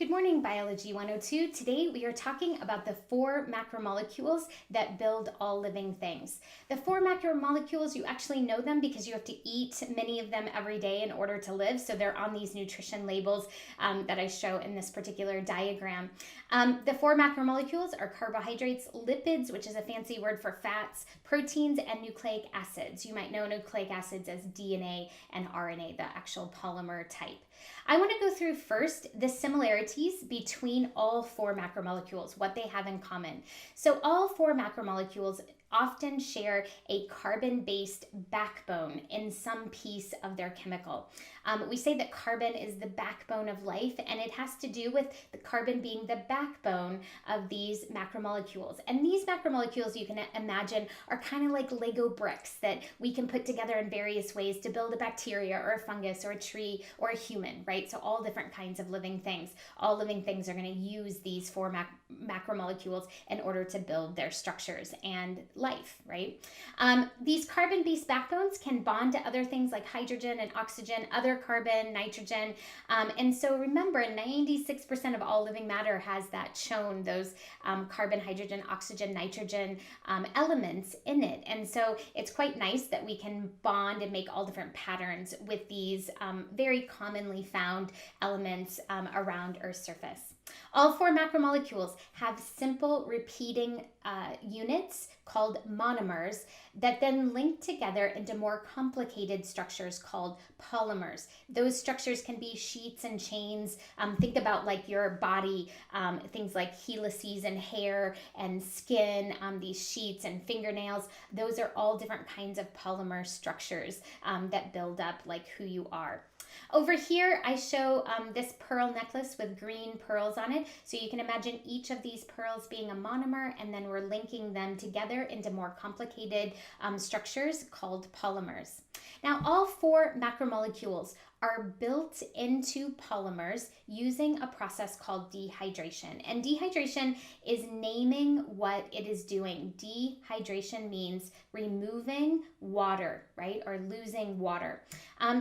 Good morning, Biology 102. Today we are talking about the 4 macromolecules that build all living things. The 4 macromolecules, you actually know them because you have to eat many of them every day in order to live. So they're on these nutrition labels that I show in this particular diagram. The 4 macromolecules are carbohydrates, lipids, which is a fancy word for fats, proteins, and nucleic acids. You might know nucleic acids as DNA and RNA, the actual polymer type. I want to go through first the similarities between all 4 macromolecules, what they have in common. So all 4 macromolecules often share a carbon-based backbone in some piece of their chemical. We say that carbon is the backbone of life, and it has to do with the carbon being the backbone of these macromolecules. And these macromolecules, you can imagine, are kind of like Lego bricks that we can put together in various ways to build a bacteria or a fungus or a tree or a human, right? So all different kinds of living things. All living things are going to use these 4 macromolecules in order to build their structures and life, right? These carbon-based backbones can bond to other things like hydrogen and oxygen, other carbon, nitrogen, and so remember, 96% of all living matter has that CHO&N, those carbon, hydrogen, oxygen, nitrogen elements in it, and so it's quite nice that we can bond and make all different patterns with these very commonly found elements around Earth's surface. All 4 macromolecules have simple repeating units called monomers that then link together into more complicated structures called polymers. Those structures can be sheets and chains. Think about like your body, things like helices and hair and skin, these sheets and fingernails. Those are all different kinds of polymer structures that build up like who you are. Over here, I show this pearl necklace with green pearls on it. So you can imagine each of these pearls being a monomer, and then we're linking them together into more complicated structures called polymers. Now, all 4 macromolecules are built into polymers using a process called dehydration. And dehydration is naming what it is doing. Dehydration means removing water, right? Or losing water.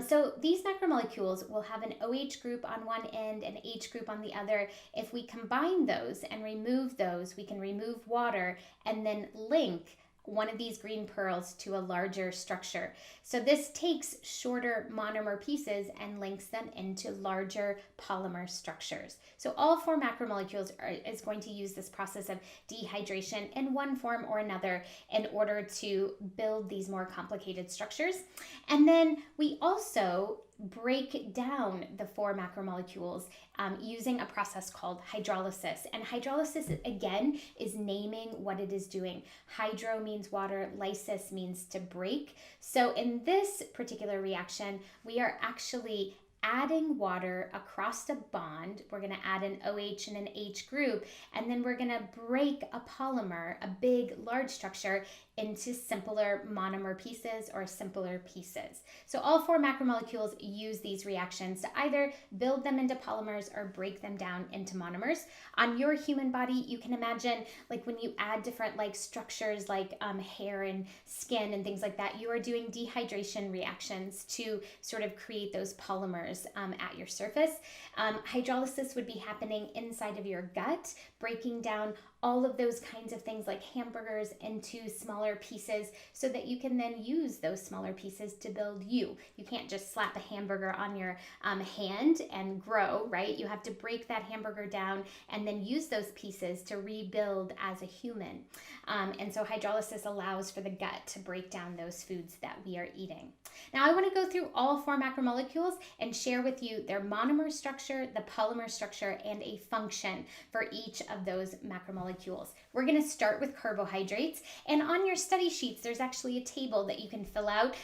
So these macromolecules will have an OH group on one end and H group on the other. If we combine those and remove those, we can remove water and then link one of these green pearls to a larger structure. So this takes shorter monomer pieces and links them into larger polymer structures. So all 4 macromolecules is going to use this process of dehydration in one form or another in order to build these more complicated structures. And then we also break down the 4 macromolecules using a process called hydrolysis. And hydrolysis, again, is naming what it is doing. Hydro means water, lysis means to break. So in this particular reaction, we are actually adding water across a bond. We're going to add an OH and an H group, and then we're going to break a polymer, a big, large structure, into simpler monomer pieces or simpler pieces. So all 4 macromolecules use these reactions to either build them into polymers or break them down into monomers. On your human body, you can imagine like when you add different like structures like hair and skin and things like that, you are doing dehydration reactions to sort of create those polymers at your surface. Hydrolysis would be happening inside of your gut, breaking down all of those kinds of things like hamburgers into smaller pieces so that you can then use those smaller pieces to build you. You can't just slap a hamburger on your hand and grow, right? You have to break that hamburger down and then use those pieces to rebuild as a human. And so hydrolysis allows for the gut to break down those foods that we are eating. Now I want to go through all 4 macromolecules and share with you their monomer structure, the polymer structure, and a function for each of those macromolecules. We're going to start with carbohydrates, and on your study sheets there's actually a table that you can fill out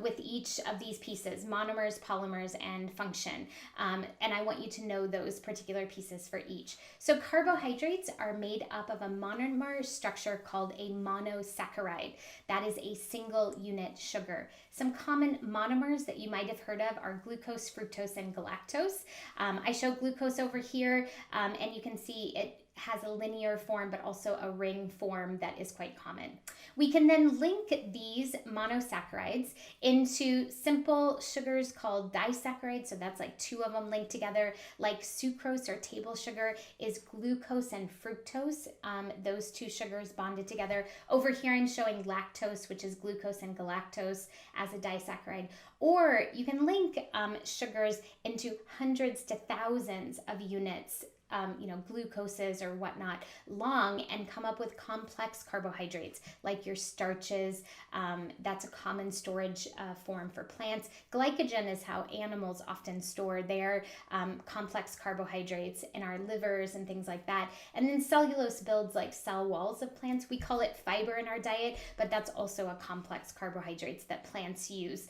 with each of these pieces: monomers, polymers, and function, and I want you to know those particular pieces for each. So carbohydrates are made up of a monomer structure called a monosaccharide. That is a single unit sugar. Some common monomers that you might have heard of are glucose, fructose, and galactose. I show glucose over here, and you can see it has a linear form, but also a ring form that is quite common. We can then link these monosaccharides into simple sugars called disaccharides. So that's like two of them linked together, like sucrose or table sugar is glucose and fructose. Those two sugars bonded together. Over here I'm showing lactose, which is glucose and galactose as a disaccharide. Or you can link sugars into hundreds to thousands of units, glucoses or whatnot long, and come up with complex carbohydrates like your starches. That's a common storage form for plants. Glycogen is how animals often store their complex carbohydrates in our livers and things like that. And then cellulose builds like cell walls of plants. We call it fiber in our diet, but that's also a complex carbohydrates that plants use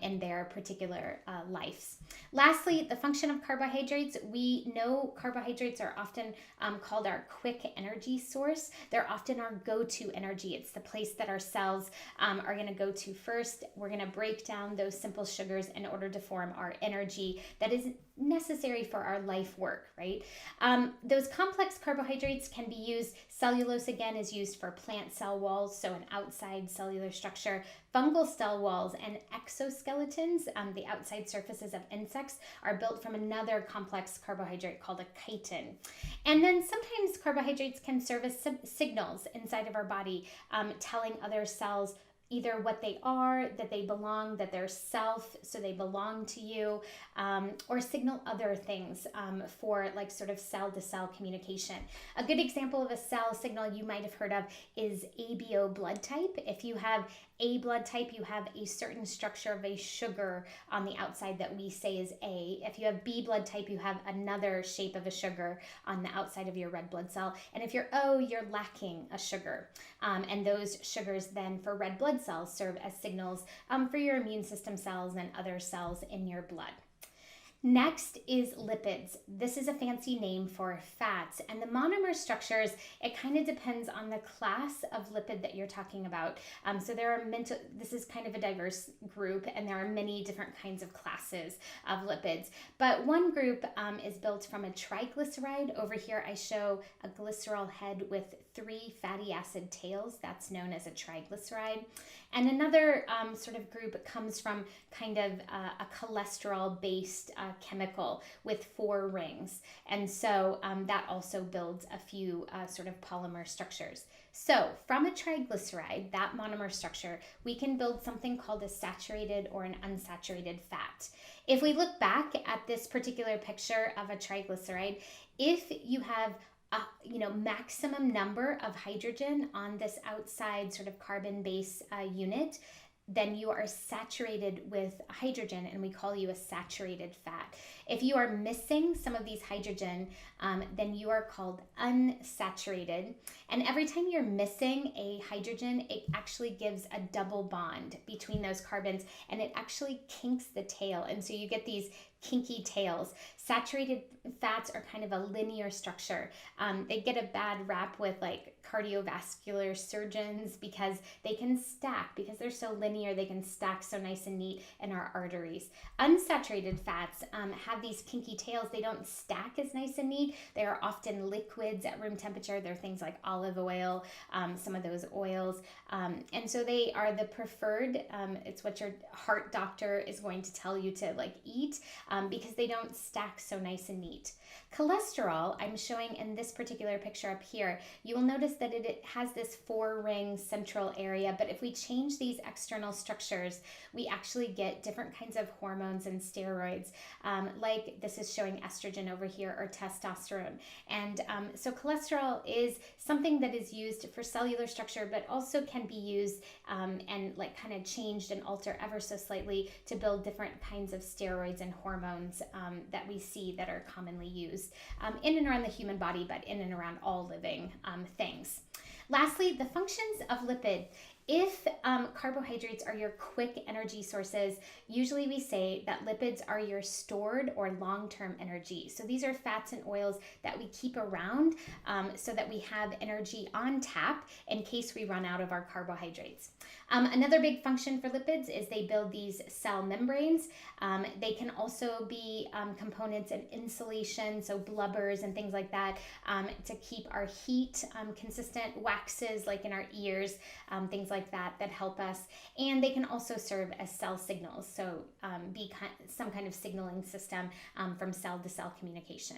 in their particular lives. Lastly, the function of carbohydrates. We know carbohydrates are often called our quick energy source. They're often our go-to energy. It's the place that our cells are going to go to first. We're going to break down those simple sugars in order to form our energy that is necessary for our life work, right? Those complex carbohydrates can be used. Cellulose, again, is used for plant cell walls, so an outside cellular structure. Fungal cell walls and exoskeletons, the outside surfaces of insects, are built from another complex carbohydrate called a chitin. And then sometimes carbohydrates can serve as signals inside of our body, telling other cells either what they are, that they belong, that they're self, so they belong to you, or signal other things for like sort of cell-to-cell communication. A good example of a cell signal you might have heard of is ABO blood type. If you have A blood type, you have a certain structure of a sugar on the outside that we say is A. If you have B blood type, you have another shape of a sugar on the outside of your red blood cell. And if you're O, you're lacking a sugar. And those sugars then for red blood cells serve as signals for your immune system cells and other cells in your blood. Next is lipids. This is a fancy name for fats, and the monomer structures, it kind of depends on the class of lipid that you're talking about. So this is kind of a diverse group, and there are many different kinds of classes of lipids. But one group is built from a triglyceride. Over here I show a glycerol head with 3 fatty acid tails. That's known as a triglyceride. And another sort of group comes from kind of a cholesterol-based chemical with 4 rings. And so that also builds a few sort of polymer structures. So from a triglyceride, that monomer structure, we can build something called a saturated or an unsaturated fat. If we look back at this particular picture of a triglyceride, if you have maximum number of hydrogen on this outside sort of carbon base unit, then you are saturated with hydrogen, and we call you a saturated fat. If you are missing some of these hydrogen, then you are called unsaturated. And every time you're missing a hydrogen, it actually gives a double bond between those carbons, and it actually kinks the tail. And so you get these kinky tails. Saturated fats are kind of a linear structure. They get a bad rap with like cardiovascular surgeons because they can stack, because they're so linear, they can stack so nice and neat in our arteries. Unsaturated fats have these kinky tails. They don't stack as nice and neat. They are often liquids at room temperature. They're things like olive oil, some of those oils. And so they are the preferred, it's what your heart doctor is going to tell you to like eat because they don't stack so nice and neat. Cholesterol, I'm showing in this particular picture up here, you will notice that it has this 4-ring central area, but if we change these external structures, we actually get different kinds of hormones and steroids, like this is showing estrogen over here, or testosterone. And so cholesterol is something that is used for cellular structure, but also can be used and like kind of changed and altered ever so slightly to build different kinds of steroids and hormones that we see that are commonly used in and around the human body, but in and around all living things. Lastly, the functions of lipid. If carbohydrates are your quick energy sources, usually we say that lipids are your stored or long-term energy. So these are fats and oils that we keep around so that we have energy on tap in case we run out of our carbohydrates. Another big function for lipids is they build these cell membranes. They can also be components in insulation, so blubbers and things like that, to keep our heat consistent, waxes like in our ears, things like that help us. And they can also serve as cell signals, so be some kind of signaling system from cell to cell communication.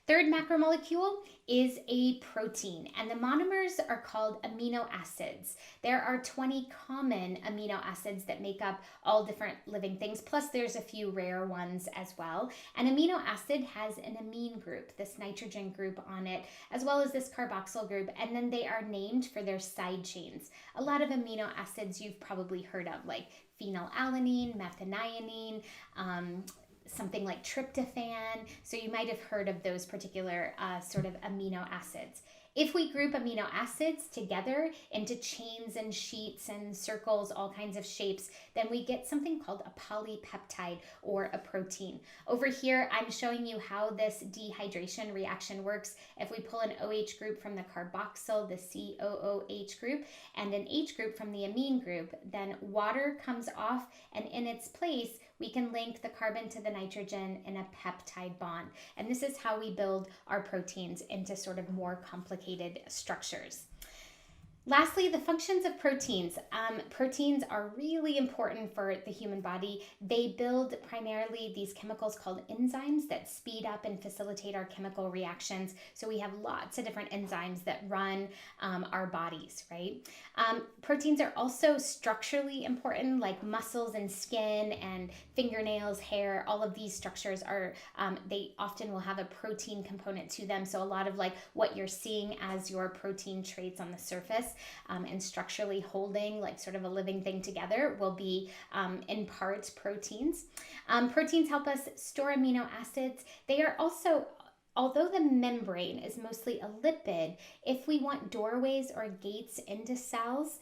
Third macromolecule is a protein, and the monomers are called amino acids. There are 20 common amino acids that make up all different living things, plus there's a few rare ones as well. An amino acid has an amine group, this nitrogen group on it, as well as this carboxyl group, and then they are named for their side chains. A lot of amino acids you've probably heard of, like phenylalanine, methionine, something like tryptophan. So you might have heard of those particular sort of amino acids. If we group amino acids together into chains and sheets and circles, all kinds of shapes, then we get something called a polypeptide or a protein. Over here, I'm showing you how this dehydration reaction works. If we pull an OH group from the carboxyl, the COOH group, and an H group from the amine group, then water comes off, and in its place, we can link the carbon to the nitrogen in a peptide bond. And this is how we build our proteins into sort of more complicated structures. Lastly, the functions of proteins. Proteins are really important for the human body. They build primarily these chemicals called enzymes that speed up and facilitate our chemical reactions. So we have lots of different enzymes that run our bodies, right? Proteins are also structurally important, like muscles and skin and fingernails, hair. All of these structures are, they often will have a protein component to them. So a lot of like what you're seeing as your protein traits on the surface and structurally holding like sort of a living thing together will be in part proteins. Proteins help us store amino acids. They are also, although the membrane is mostly a lipid, if we want doorways or gates into cells,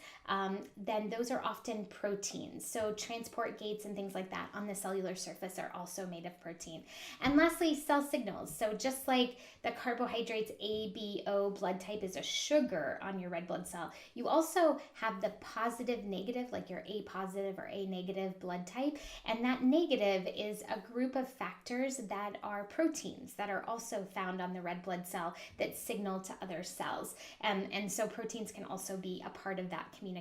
then those are often proteins. So transport gates and things like that on the cellular surface are also made of protein. And lastly, cell signals. So just like the carbohydrates A, B, O blood type is a sugar on your red blood cell, you also have the positive, negative, like your A positive or A negative blood type. And that negative is a group of factors that are proteins that are also found on the red blood cell that signal to other cells. And so proteins can also be a part of that communication.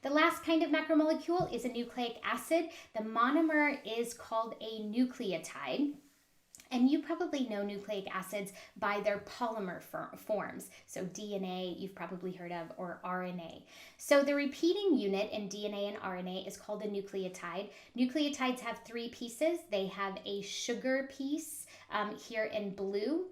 The last kind of macromolecule is a nucleic acid. The monomer is called a nucleotide. And you probably know nucleic acids by their polymer forms. So DNA, you've probably heard of, or RNA. So the repeating unit in DNA and RNA is called a nucleotide. Nucleotides have three pieces. They have a sugar piece here in blue,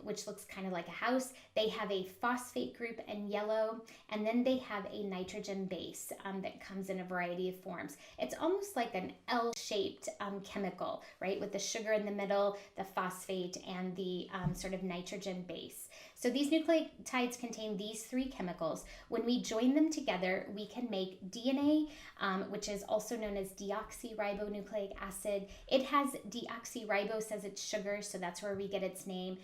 which looks kind of like a house. They have a phosphate group in yellow, and then they have a nitrogen base that comes in a variety of forms. It's almost like an L-shaped chemical, right? With the sugar in the middle, the phosphate, and the sort of nitrogen base. So these nucleotides contain these three chemicals. When we join them together, we can make DNA, which is also known as deoxyribonucleic acid. It has deoxyribose as its sugar, so that's where we get its name.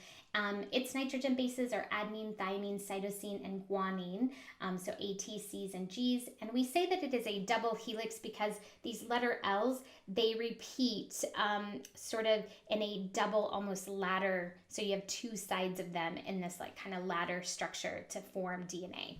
Its nitrogen bases are adenine, thymine, cytosine, and guanine, so A, T, C's, and G's. And we say that it is a double helix because these letter L's, they repeat sort of in a double, almost ladder. So you have two sides of them in this like kind of ladder structure to form DNA.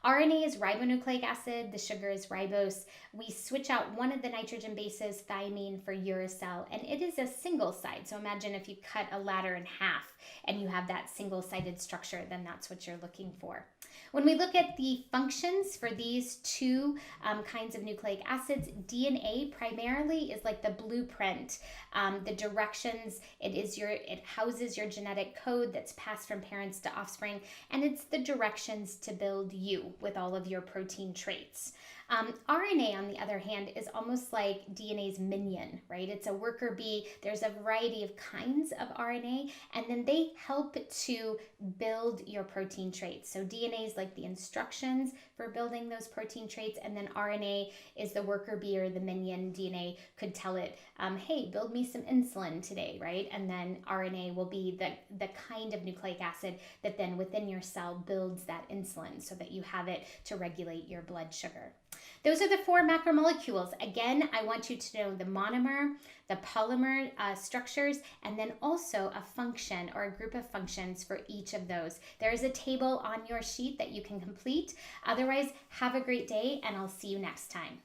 RNA is ribonucleic acid, the sugar is ribose. We switch out one of the nitrogen bases, thymine, for uracil, and it is a single side. So imagine if you cut a ladder in half and you have that single-sided structure, then that's what you're looking for. When we look at the functions for these two kinds of nucleic acids, DNA primarily is like the blueprint, the directions. It houses your genetic code that's passed from parents to offspring, and it's the directions to build you with all of your protein traits. RNA, on the other hand, is almost like DNA's minion, right? It's a worker bee. There's a variety of kinds of RNA, and then they help to build your protein traits. So DNA is like the instructions for building those protein traits, and then RNA is the worker bee or the minion. DNA could tell it, hey, build me some insulin today, right? And then RNA will be the kind of nucleic acid that then within your cell builds that insulin so that you have it to regulate your blood sugar. Those are the 4 macromolecules. Again, I want you to know the monomer, the polymer structures, and then also a function or a group of functions for each of those. There is a table on your sheet that you can complete. Otherwise, have a great day, and I'll see you next time.